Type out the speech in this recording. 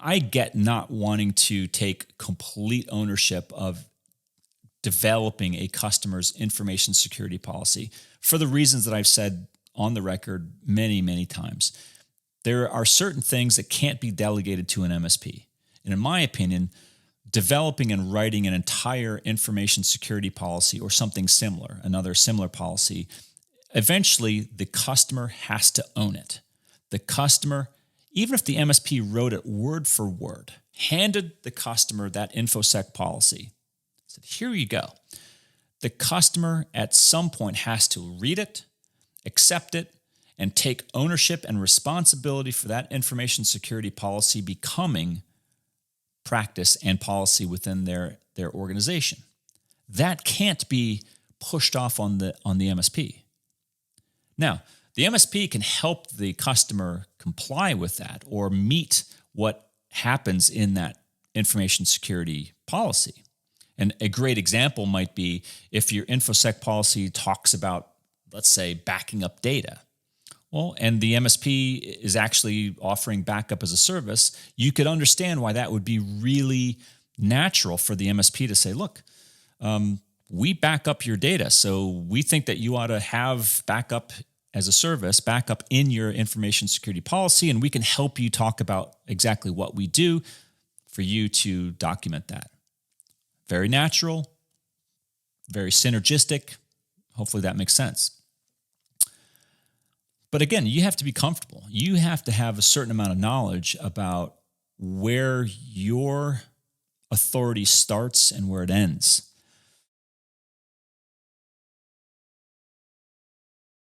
I get not wanting to take complete ownership of developing a customer's information security policy for the reasons that I've said on the record many, many times. There are certain things that can't be delegated to an MSP. And in my opinion, developing and writing an entire information security policy or something similar, another similar policy, eventually the customer has to own it. The customer, even if the MSP wrote it word for word, handed the customer that Infosec policy, said, here you go. The customer at some point has to read it, accept it, and take ownership and responsibility for that information security policy becoming practice and policy within their organization. That can't be pushed off on the MSP. Now, the MSP can help the customer comply with that or meet what happens in that information security policy. And a great example might be if your InfoSec policy talks about, let's say, backing up data. Well, and the MSP is actually offering backup as a service, you could understand why that would be really natural for the MSP to say, look, we back up your data, so we think that you ought to have backup as a service, backup in your information security policy, and we can help you talk about exactly what we do for you to document that. Very natural, very synergistic. Hopefully that makes sense. But again, you have to be comfortable. You have to have a certain amount of knowledge about where your authority starts and where it ends.